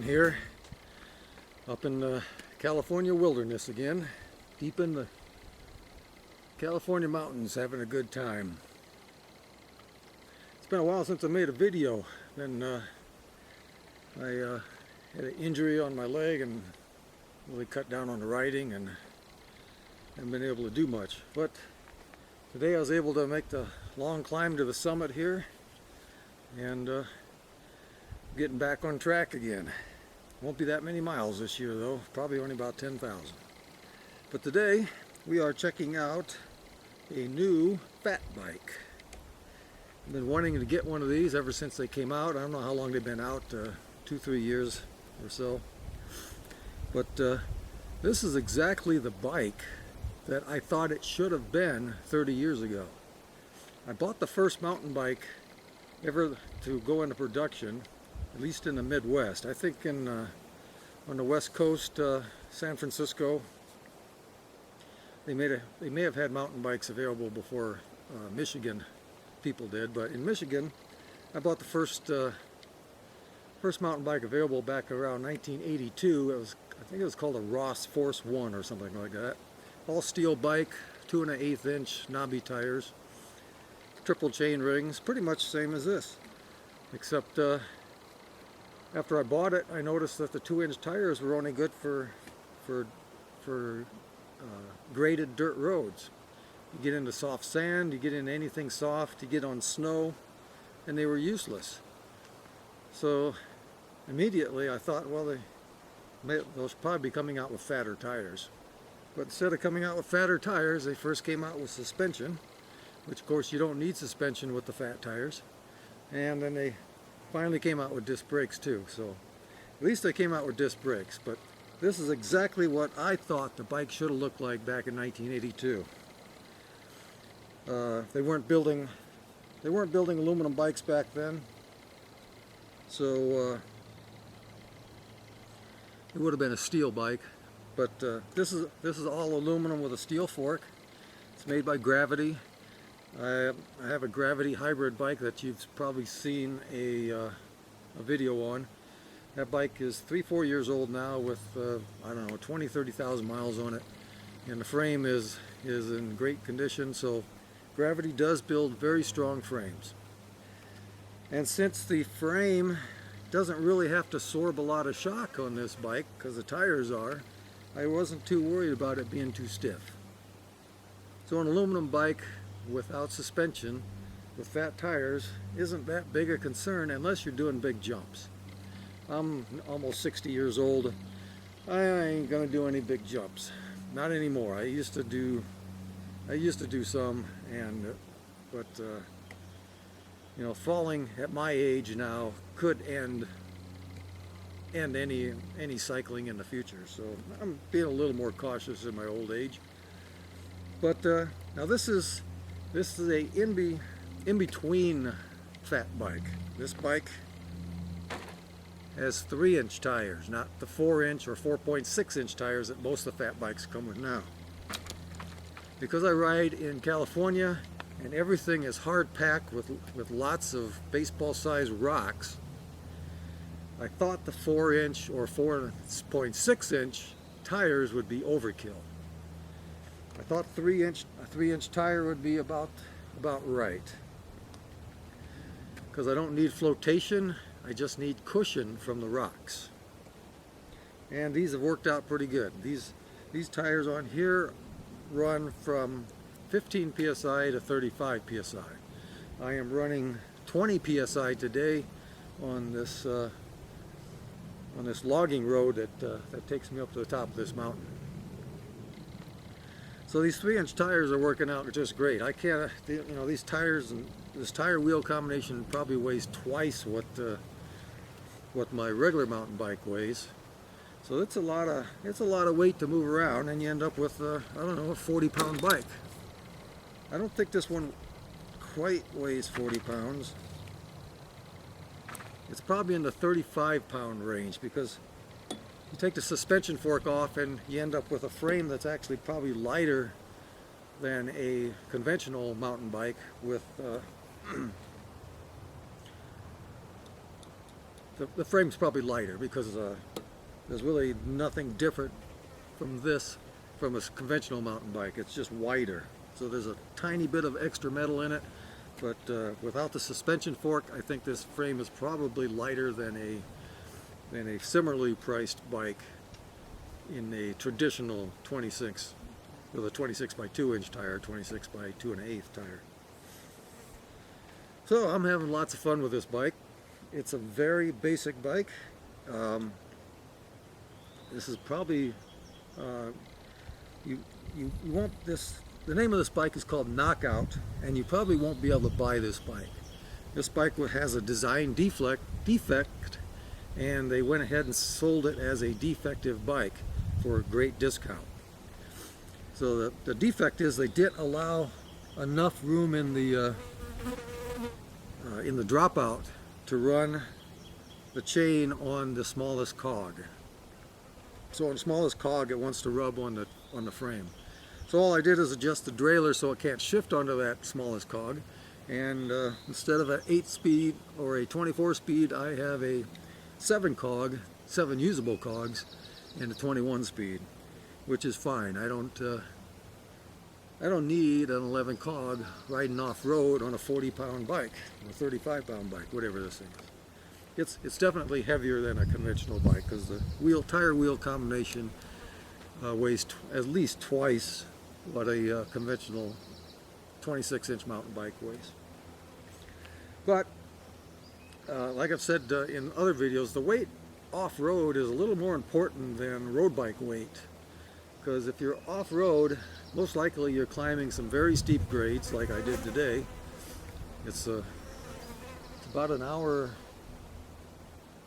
here, up in the California wilderness again, deep in the California mountains, having a good time. It's been a while since I made a video. I had an injury on my leg and really cut down on the riding and haven't been able to do much. But today I was able to make the long climb to the summit here and getting back on track again. Won't be that many miles this year though, probably only about 10,000. But today we are checking out a new fat bike. I've been wanting to get one of these ever since they came out. I don't know how long they've been out, 2-3 years or so. But this is exactly the bike that I thought it should have been 30 years ago. I bought the first mountain bike ever to go into production, at least in the Midwest. I think on the West Coast, San Francisco, they may have had mountain bikes available before Michigan people did, but in Michigan I bought the first mountain bike available back around 1982. I think it was called a Ross Force 1 or something like that. All steel bike, 2 1/8 inch knobby tires, triple chain rings, pretty much the same as this, except after I bought it I noticed that the 2-inch tires were only good for graded dirt roads. You get into soft sand, you get into anything soft, you get on snow, and they were useless. So immediately I thought, well, they'll probably be coming out with fatter tires. But instead of coming out with fatter tires, they first came out with suspension, which of course you don't need suspension with the fat tires. And then they finally came out with disc brakes too. So at least they came out with disc brakes. But this is exactly what I thought the bike should have looked like back in 1982. They weren't building aluminum bikes back then, so it would have been a steel bike. But this is all aluminum with a steel fork. It's made by Gravity. I have a Gravity hybrid bike that you've probably seen a video on. That bike is 3-4 years old now with I don't know, 20,000-30,000 miles on it, and the frame is in great condition. So Gravity does build very strong frames, and since the frame doesn't really have to absorb a lot of shock on this bike because the tires are, I wasn't too worried about it being too stiff. So an aluminum bike without suspension with fat tires isn't that big a concern unless you're doing big jumps. I'm almost 60 years old. I ain't gonna do any big jumps, not anymore. I used to do some, but you know, falling at my age now could end any cycling in the future. So I'm being a little more cautious in my old age. But now this is a in-between fat bike. This bike has 3-inch tires, not the 4-inch or 4.6-inch tires that most of the fat bikes come with now. Because I ride in California and everything is hard packed with lots of baseball-sized rocks, I thought the 4-inch or 4.6-inch tires would be overkill. I thought a 3-inch tire would be about right, because I don't need flotation. I just need cushion from the rocks, and these have worked out pretty good. These tires on here run from 15 psi to 35 psi. I am running 20 psi today on this logging road that takes me up to the top of this mountain. So these 3-inch tires are working out just great. I can't, you know, these tires and this tire wheel combination probably weighs twice what my regular mountain bike weighs. So it's a lot of weight to move around, and you end up with I don't know, a 40-pound bike. I don't think this one quite weighs 40 pounds. It's probably in the 35-pound range, because you take the suspension fork off and you end up with a frame that's actually probably lighter than a conventional mountain bike with the frame's probably lighter because there's really nothing different from this from a conventional mountain bike. It's just wider. So there's a tiny bit of extra metal in it, but without the suspension fork, I think this frame is probably lighter than a similarly priced bike in a traditional 26 with a 26 by 2 inch tire, 26 by 2 1/8 tire. So I'm having lots of fun with this bike. It's a very basic bike. This is probably you won't the name of this bike is called Knockout, and you probably won't be able to buy this bike. This bike has a design defect, and they went ahead and sold it as a defective bike for a great discount. So the defect is they didn't allow enough room in the dropout to run the chain on the smallest cog. So on the smallest cog, it wants to rub on the frame. So all I did is adjust the derailleur so it can't shift onto that smallest cog, and instead of an 8-speed or a 24-speed, I have a 7 usable cogs, and a 21-speed, which is fine. I don't need an 11 cog riding off-road on a 40-pound bike, or a 35-pound bike, whatever this thing is. It's definitely heavier than a conventional bike because the tire wheel combination weighs at least twice what a conventional 26-inch mountain bike weighs. But like I've said in other videos, the weight off-road is a little more important than road bike weight, because if you're off-road, most likely you're climbing some very steep grades like I did today. It's about an hour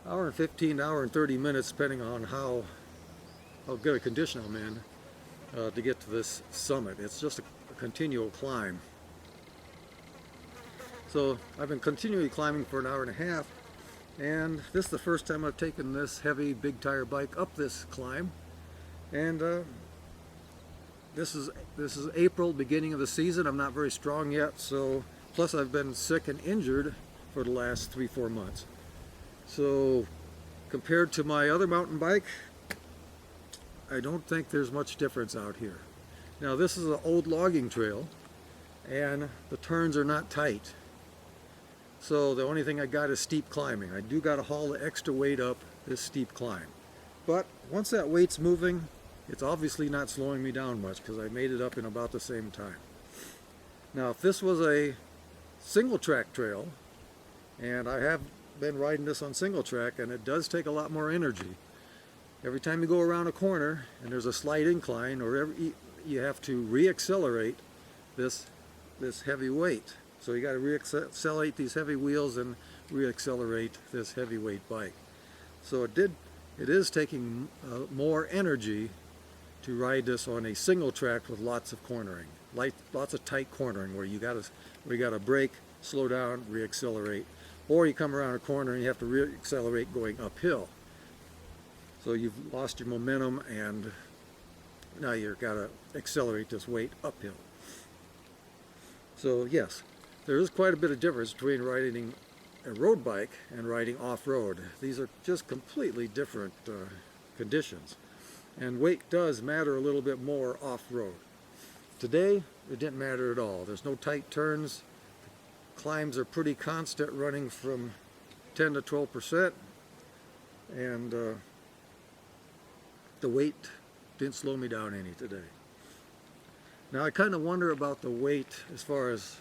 and 15, hour and 30 minutes, depending on how good a condition I'm in to get to this summit. It's just a continual climb. So I've been continually climbing for an hour and a half, and this is the first time I've taken this heavy big tire bike up this climb. And this is April, beginning of the season. I'm not very strong yet, so plus I've been sick and injured for the last 3-4 months. So compared to my other mountain bike, I don't think there's much difference out here. Now this is an old logging trail, and the turns are not tight. So the only thing I got is steep climbing. I do got to haul the extra weight up this steep climb. But once that weight's moving, it's obviously not slowing me down much because I made it up in about the same time. Now if this was a single track trail, and I have been riding this on single track, and it does take a lot more energy. Every time you go around a corner and there's a slight incline, or you have to re-accelerate this heavy weight. So you got to re-accelerate these heavy wheels and re-accelerate this heavyweight bike. So it is taking more energy to ride this on a single track with lots of cornering, lots of tight cornering where you got to brake, slow down, re-accelerate, or you come around a corner and you have to re-accelerate going uphill. So you've lost your momentum, and now you've got to accelerate this weight uphill. So yes, there is quite a bit of difference between riding a road bike and riding off-road. These are just completely different conditions, and weight does matter a little bit more off-road. Today it didn't matter at all. There's no tight turns. Climbs are pretty constant, running from 10 to 12%, and the weight didn't slow me down any today. Now I kind of wonder about the weight as far as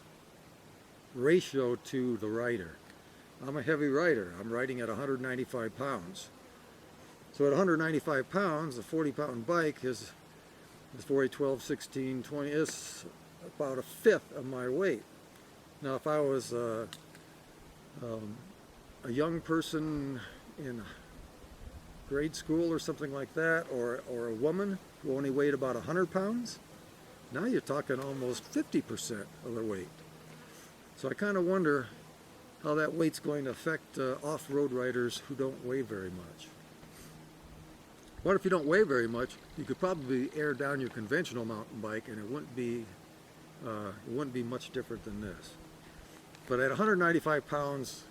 ratio to the rider. I'm a heavy rider. I'm riding at 195 pounds. So at 195 pounds, a 40-pound bike is 4, 8, 12, 16, 20, is about a fifth of my weight. Now if I was a young person in grade school or something like that, or a woman who only weighed about 100 pounds, now you're talking almost 50% of their weight. So I kind of wonder how that weight's going to affect off-road riders who don't weigh very much. What if you don't weigh very much? You could probably air down your conventional mountain bike, and it wouldn't be much different than this. But at 195 pounds,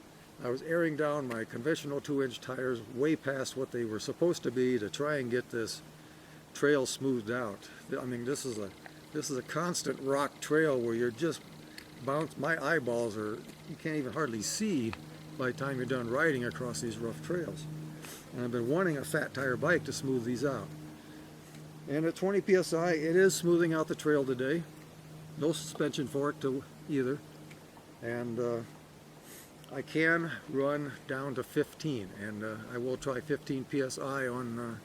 I was airing down my conventional 2-inch tires way past what they were supposed to be to try and get this trail smoothed out. I mean, this is a constant rock trail where you're just my eyeballs are, you can't even hardly see by the time you're done riding across these rough trails. And I've been wanting a fat tire bike to smooth these out. And at 20 psi, it is smoothing out the trail today. No suspension fork to either. And I can run down to 15, and I will try 15 psi on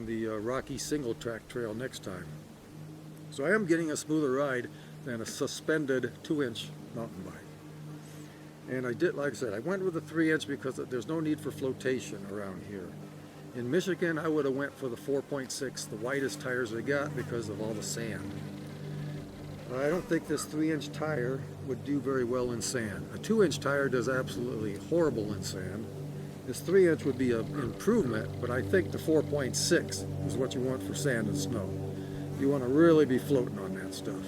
the rocky single track trail next time. So I am getting a smoother ride than a suspended 2-inch mountain bike. And I did, like I said, I went with a 3-inch because there's no need for flotation around here. In Michigan, I would have went for the 4.6, the widest tires they got, because of all the sand. I don't think this 3-inch tire would do very well in sand. A 2-inch tire does absolutely horrible in sand. This 3-inch would be an improvement, but I think the 4.6 is what you want for sand and snow. You want to really be floating on that stuff.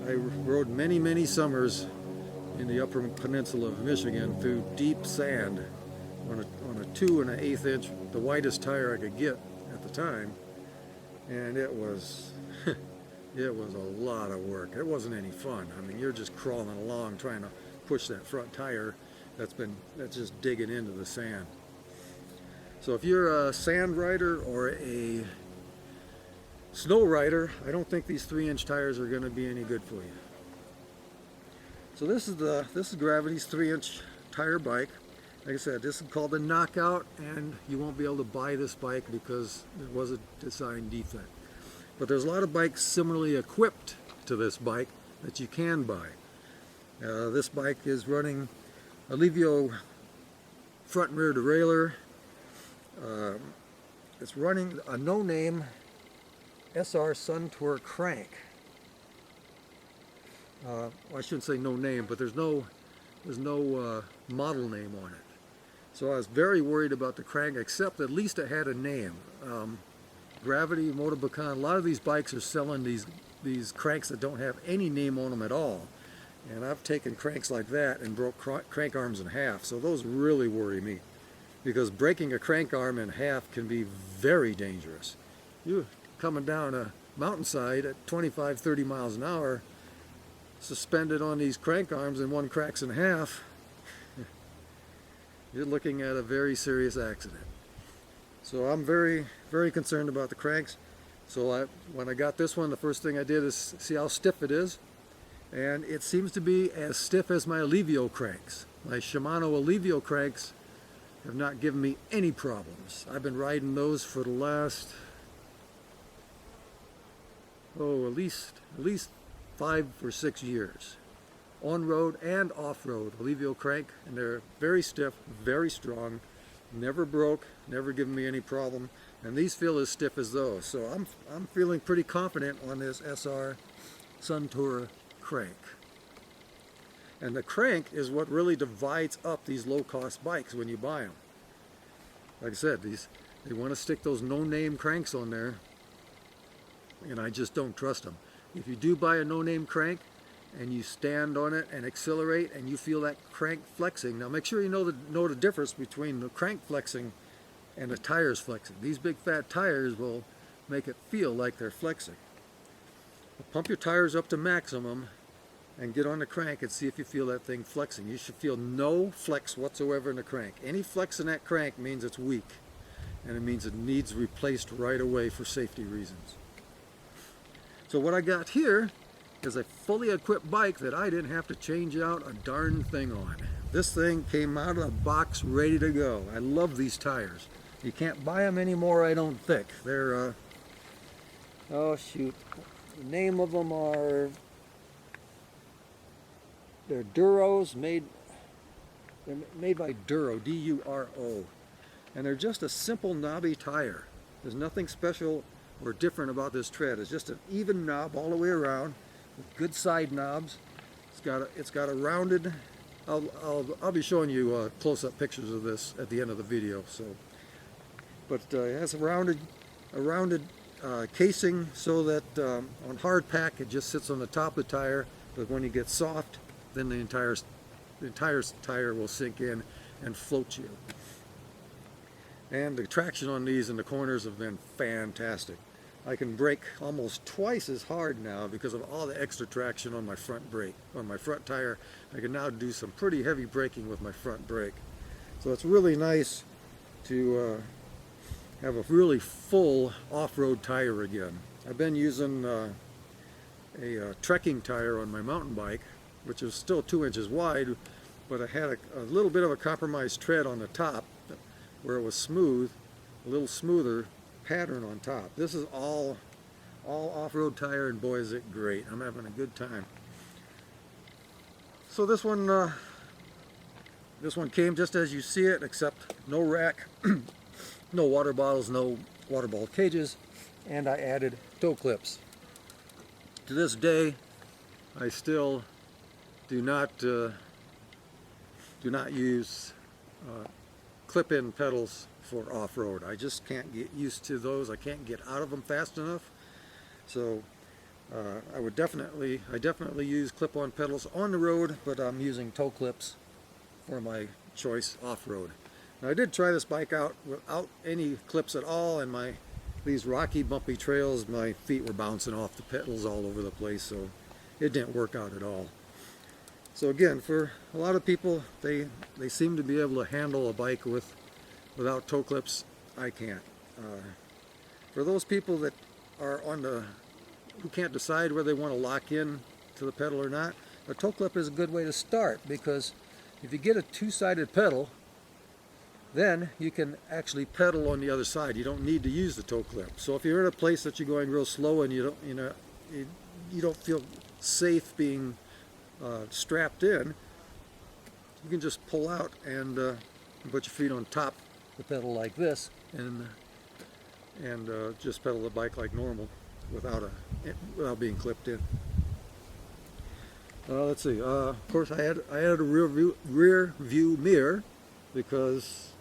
I rode many, many summers in the upper peninsula of Michigan through deep sand on a 2 1/8 inch, the widest tire I could get at the time, and it was it was a lot of work. It wasn't any fun. I mean, you're just crawling along trying to push that front tire that's just digging into the sand. So if you're a sand rider or a snow rider, I don't think these 3-inch tires are going to be any good for you. So this is Gravity's 3-inch tire bike. Like I said, this is called the Knockout, and you won't be able to buy this bike because it was a design defect. But there's a lot of bikes similarly equipped to this bike that you can buy. This bike is running Alivio front and rear derailleur. It's running a no-name SR Sun Tour crank. Well, I shouldn't say no name, but there's no model name on it. So I was very worried about the crank, except at least it had a name. Gravity, Motobacan, a lot of these bikes are selling these cranks that don't have any name on them at all. And I've taken cranks like that and broke crank arms in half. So those really worry me, because breaking a crank arm in half can be very dangerous. You're coming down a mountainside at 25, 30 miles an hour, suspended on these crank arms, and one cracks in half. You're looking at a very serious accident. So I'm very, very concerned about the cranks. So when I got this one, the first thing I did is see how stiff it is. And it seems to be as stiff as my Alivio cranks. My Shimano Alivio cranks have not given me any problems. I've been riding those for the last, at least 5 or 6 years. On-road and off-road Alivio crank, and they're very stiff, very strong, never broke, never given me any problem, and these feel as stiff as those. So I'm feeling pretty confident on this SR Sun Tour crank. And the crank is what really divides up these low-cost bikes when you buy them. Like I said, they want to stick those no-name cranks on there, and I just don't trust them. If you do buy a no-name crank and you stand on it and accelerate and you feel that crank flexing, now make sure you know the difference between the crank flexing and the tires flexing. These big fat tires will make it feel like they're flexing. Pump your tires up to maximum and get on the crank and see if you feel that thing flexing. You should feel no flex whatsoever in the crank. Any flex in that crank means it's weak, and it means it needs replaced right away for safety reasons. So what I got here is a fully equipped bike that I didn't have to change out a darn thing on. This thing came out of the box ready to go. I love these tires. You can't buy them anymore, I don't think. They're, oh shoot, the name of them are, they're Duros, they're made by Duro, D-U-R-O. And they're just a simple knobby tire. There's nothing special or different about this tread. It's just an even knob all the way around with good side knobs. It's got a rounded, I'll be showing you close-up pictures of this at the end of the video. So, but it has a rounded casing so that on hard pack it just sits on the top of the tire, but when you get soft, then the entire the entire tire will sink in and float you. And the traction on these in the corners have been fantastic. I can brake almost twice as hard now because of all the extra traction on my front brake. On my front tire, I can now do some pretty heavy braking with my front brake. So it's really nice to have a really full off-road tire again. I've been using a trekking tire on my mountain bike, which is still 2 inches wide, but I had a little bit of a compromised tread on the top where it was smooth, a little smoother pattern on top. This is all off-road tire, and boy is it great. I'm having a good time. So this one came just as you see it, except no rack, no water bottles, no water bottle cages, and I added toe clips. To this day, I still do not use clip-in pedals for off-road. I just can't get used to those. I can't get out of them fast enough. So I definitely use clip-on pedals on the road, but I'm using toe clips for my choice off-road. Now I did try this bike out without any clips at all, and these rocky, bumpy trails, my feet were bouncing off the pedals all over the place, so it didn't work out at all. So again, for a lot of people, they seem to be able to handle a bike without toe clips. I can't. For those people that are who can't decide whether they want to lock in to the pedal or not, a toe clip is a good way to start, because if you get a two-sided pedal, then you can actually pedal on the other side. You don't need to use the toe clip. So if you're in a place that you're going real slow and you don't feel safe being strapped in, you can just pull out and put your feet on top of the pedal like this, and just pedal the bike like normal without being clipped in. Let's see. Of course, I added a rear view mirror because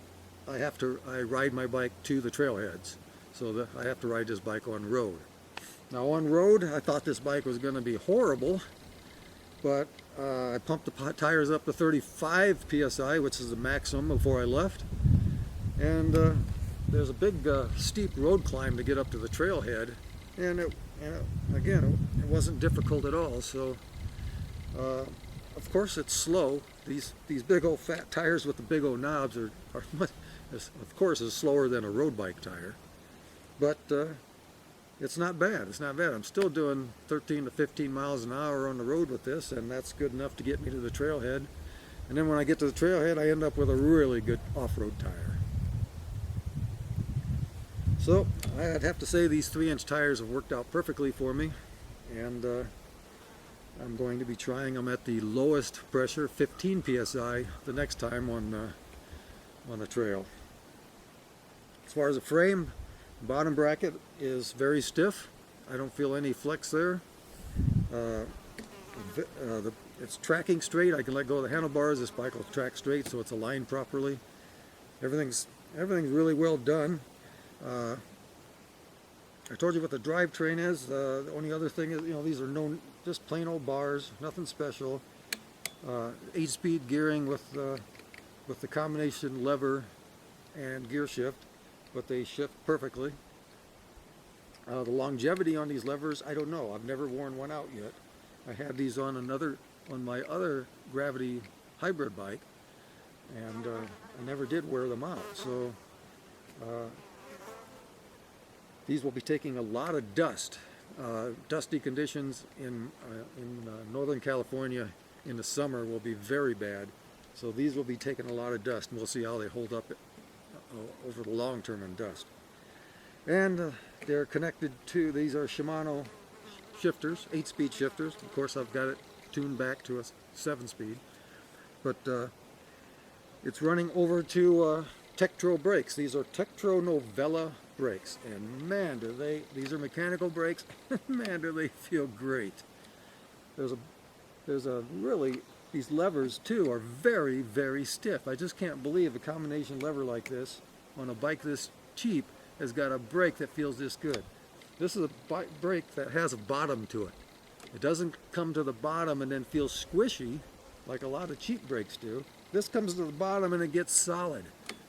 I ride my bike to the trailheads, so that I have to ride this bike on road. Now on road, I thought this bike was going to be horrible, but I pumped the tires up to 35 psi, which is the maximum before I left, and there's a big steep road climb to get up to the trailhead, and again, it wasn't difficult at all. So of course it's slow. These big old fat tires with the big old knobs are of course is slower than a road bike tire, but it's not bad. It's not bad. I'm still doing 13 to 15 miles an hour on the road with this, and that's good enough to get me to the trailhead. And then when I get to the trailhead, I end up with a really good off-road tire. So I'd have to say these 3-inch tires have worked out perfectly for me, and I'm going to be trying them at the lowest pressure, 15 psi, the next time on the trail. As far as the frame, the bottom bracket is very stiff. I don't feel any flex there. It's tracking straight. I can let go of the handlebars. This bike will track straight, so it's aligned properly. Everything's really well done. I told you what the drivetrain is. The only other thing is, these are just plain old bars, nothing special. 8-speed gearing with the combination lever and gear shift, but they shift perfectly. The longevity on these levers, I don't know. I've never worn one out yet. I had these on my other gravity hybrid bike, and I never did wear them out. So these will be taking a lot of dust. Dusty conditions in Northern California in the summer will be very bad. So these will be taking a lot of dust, and we'll see how they hold up over the long term in dust. And they're connected to, these are Shimano shifters, 8-speed shifters. Of course, I've got it tuned back to a 7-speed. But it's running over to Tektro brakes. These are Tektro Novella brakes. And man, these are mechanical brakes. Man, do they feel great. These levers too are very, very stiff. I just can't believe a combination lever like this on a bike this cheap has got a brake that feels this good. This is a brake that has a bottom to it. It doesn't come to the bottom and then feel squishy. like a lot of cheap brakes do. This comes to the bottom and it gets solid.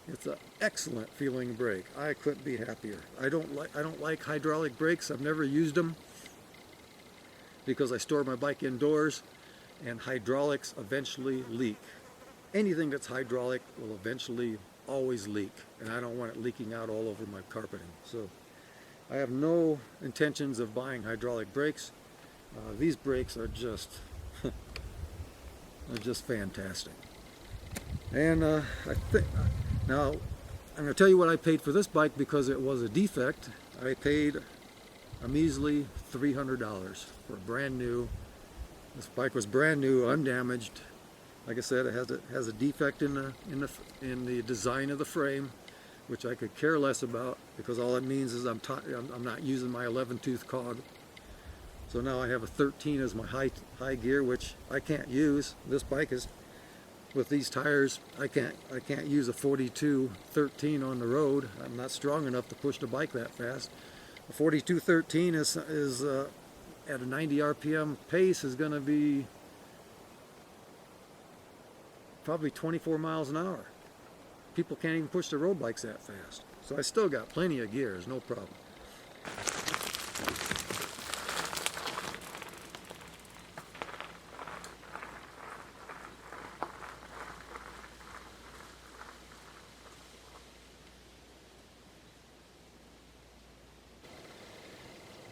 It's an excellent feeling brake. I couldn't be happier. I don't like hydraulic brakes. I've never used them because I store my bike indoors, and hydraulics eventually leak. Anything that's hydraulic will eventually always leak, and I don't want it leaking out all over my carpeting. So I have no intentions of buying hydraulic brakes. These brakes are just they're just fantastic. And I think now I'm going to tell you what I paid for this bike because it was a defect. I paid a measly $300 for a brand new. This bike was brand new, undamaged. Like I said, it has a defect in the design of the frame, which I could care less about because all it means is I'm not using my 11-tooth cog. So now I have a 13 as my high gear, which I can't use. This bike is, with these tires, I can't use a 42-13 on the road. I'm not strong enough to push the bike that fast. A 42-13 is at a 90 RPM pace is going to be probably 24 miles an hour. People can't even push their road bikes that fast. So I still got plenty of gears, no problem.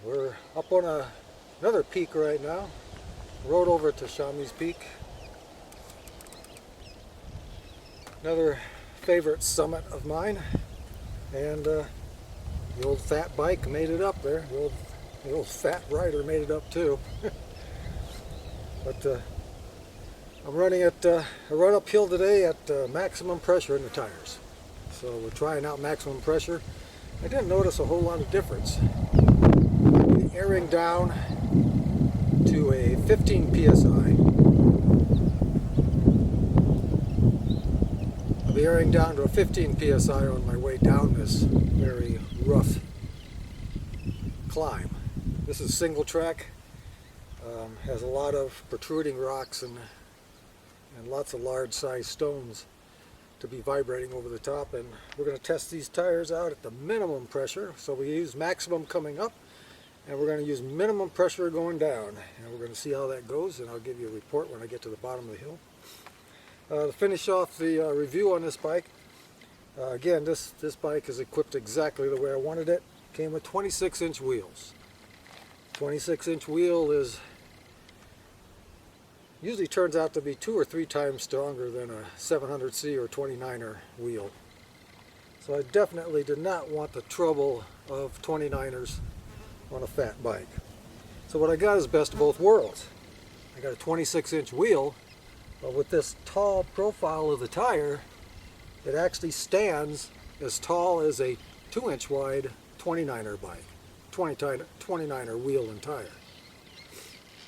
We're up on another peak right now. Rode over to Chamonix Peak. Another favorite summit of mine. And the old fat bike made it up there. The old fat rider made it up too. But I'm running at I run uphill today at maximum pressure in the tires. So we're trying out maximum pressure. I didn't notice a whole lot of difference. Airing down to a 15 psi. I'll be airing down to a 15 psi on my way down this very rough climb. This is single track. Has a lot of protruding rocks and lots of large sized stones to be vibrating over the top, and we're going to test these tires out at the minimum pressure. So we use maximum coming up, and we're going to use minimum pressure going down, and we're going to see how that goes, and I'll give you a report when I get to the bottom of the hill. To finish off the review on this bike, again, this bike is equipped exactly the way I wanted it. Came with 26-inch wheels. 26-inch wheel usually turns out to be 2 or 3 times stronger than a 700C or 29er wheel. So I definitely did not want the trouble of 29ers on a fat bike. So what I got is best of both worlds. I got a 26-inch wheel, but with this tall profile of the tire, it actually stands as tall as a 2-inch wide 29er bike. 29er wheel and tire.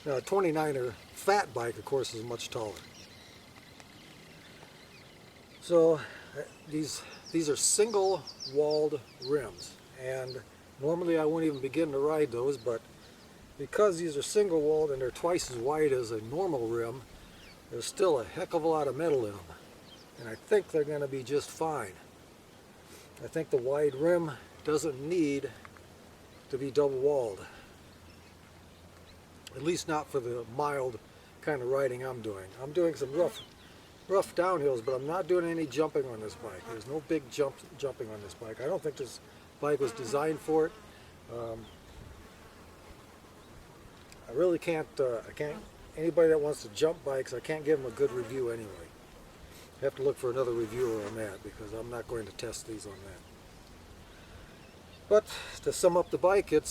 Now a 29er fat bike, of course, is much taller. So these are single walled rims, and normally I wouldn't even begin to ride those, but because these are single walled and they're twice as wide as a normal rim, there's still a heck of a lot of metal in them, and I think they're going to be just fine. I think the wide rim doesn't need to be double walled, at least not for the mild kind of riding I'm doing. I'm doing some rough downhills, but I'm not doing any jumping on this bike. There's no big jumping on this bike. I don't think this bike was designed for it. I really can't, anybody that wants to jump bikes, I can't give them a good review anyway. I have to look for another reviewer on that because I'm not going to test these on that. But to sum up the bike, it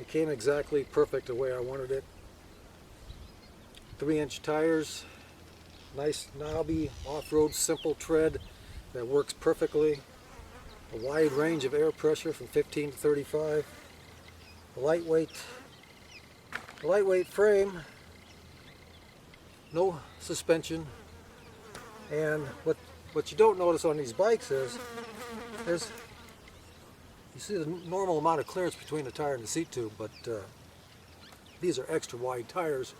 came exactly perfect the way I wanted it. 3-inch tires, nice knobby off-road simple tread that works perfectly. A wide range of air pressure from 15 to 35. A lightweight frame, no suspension, and what you don't notice on these bikes is you see the normal amount of clearance between the tire and the seat tube, but these are extra wide tires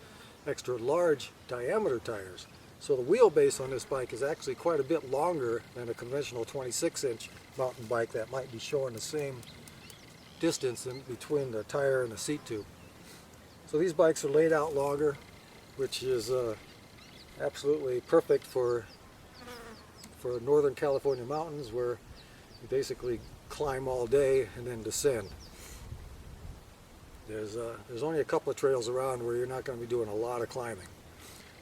extra large diameter tires. So the wheelbase on this bike is actually quite a bit longer than a conventional 26-inch mountain bike that might be showing the same distance in between the tire and the seat tube. So these bikes are laid out longer, which is absolutely perfect for Northern California mountains, where you basically climb all day and then descend. There's only a couple of trails around where you're not going to be doing a lot of climbing.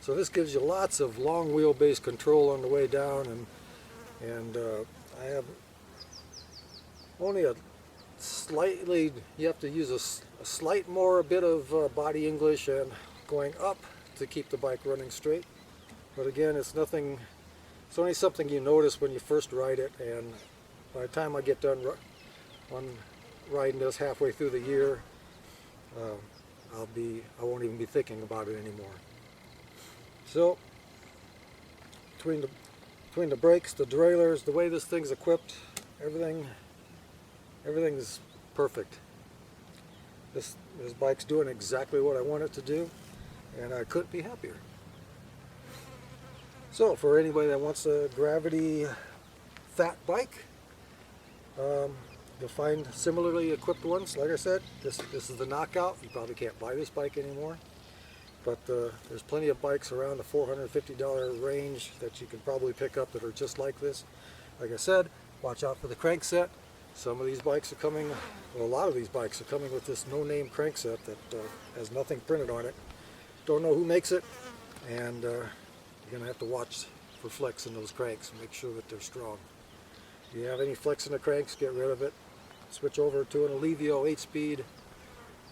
So this gives you lots of long wheelbase control on the way down, and I have only a slightly, you have to use a slight more bit of body English and going up to keep the bike running straight. But again, it's nothing, it's only something you notice when you first ride it, and by the time I get done riding this halfway through the year, I won't even be thinking about it anymore. So between the brakes, the derailleurs, the way this thing's equipped, everything is perfect. This bike's doing exactly what I want it to do, and I couldn't be happier. So for anybody that wants a gravity fat bike, you'll find similarly equipped ones. Like I said, this is the knockout. You probably can't buy this bike anymore, but there's plenty of bikes around the $450 range that you can probably pick up that are just like this. Like I said, watch out for the crankset. Some of these bikes are coming, well, a lot of these bikes are coming with this no-name crankset that has nothing printed on it. Don't know who makes it, and you're going to have to watch for flex in those cranks and make sure that they're strong. If you have any flex in the cranks, get rid of it. Switch over to an Alevio 8-speed.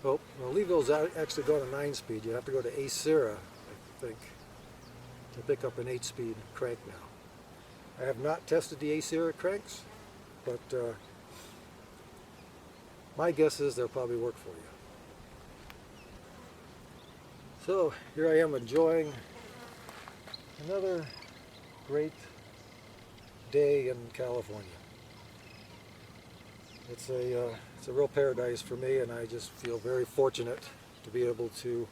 Oh, Alevio's actually going to 9-speed. You have to go to Acera, I think, to pick up an 8-speed crank now. I have not tested the Acera cranks, but my guess is they'll probably work for you. So here I am enjoying another great day in California. It's a real paradise for me, and I just feel very fortunate to be able to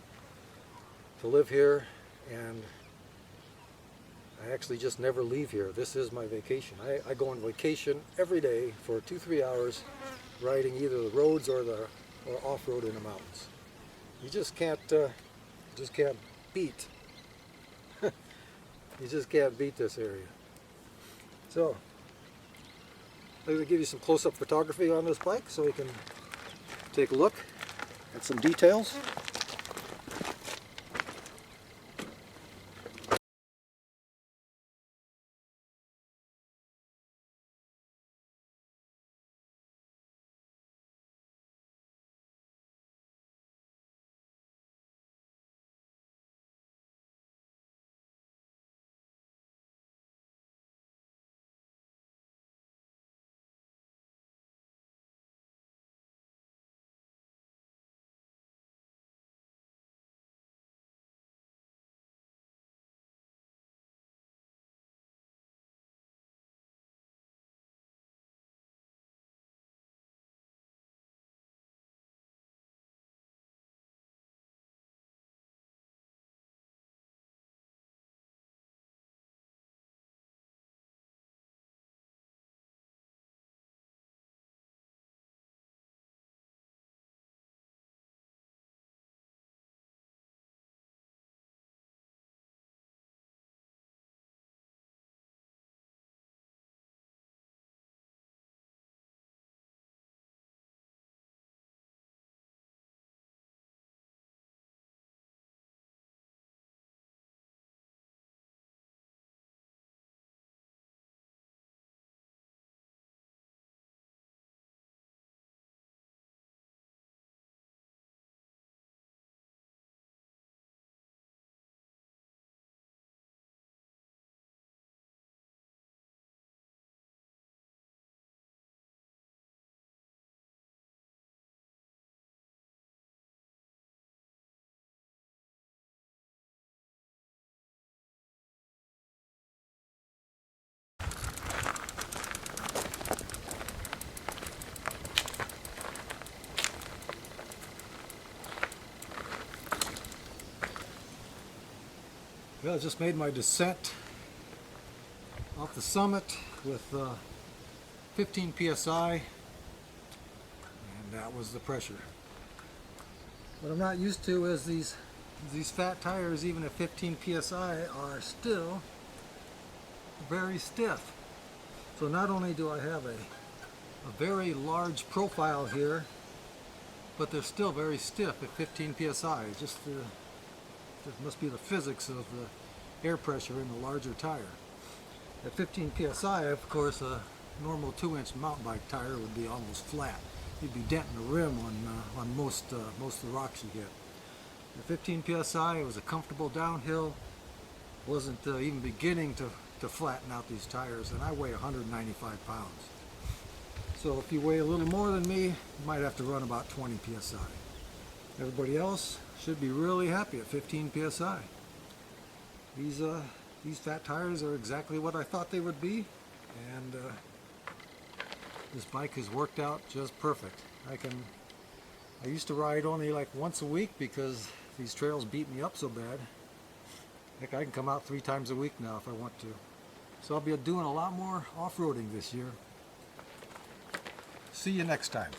live here, and I actually just never leave here. This is my vacation. I go on vacation every day for 2-3 hours, riding either the roads or off-road in the mountains. You just can't beat. You just can't beat this area. So I'm going to give you some close-up photography on this bike so we can take a look at some details. Well, I just made my descent off the summit with 15 psi, and that was the pressure. What I'm not used to is these fat tires, even at 15 psi, are still very stiff. So not only do I have a very large profile here, but they're still very stiff at 15 psi. Just it must be the physics of the air pressure in the larger tire. At 15 psi, of course, a normal 2-inch mountain bike tire would be almost flat. You'd be denting the rim on most of the rocks you hit. At 15 psi, it was a comfortable downhill. Wasn't even beginning to flatten out these tires, and I weigh 195 pounds. So if you weigh a little more than me, you might have to run about 20 psi. Everybody else should be really happy at 15 psi. These fat tires are exactly what I thought they would be, and this bike has worked out just perfect. I used to ride only like once a week because these trails beat me up so bad. Heck, I can come out 3 times a week now if I want to. So I'll be doing a lot more off-roading this year. See you next time.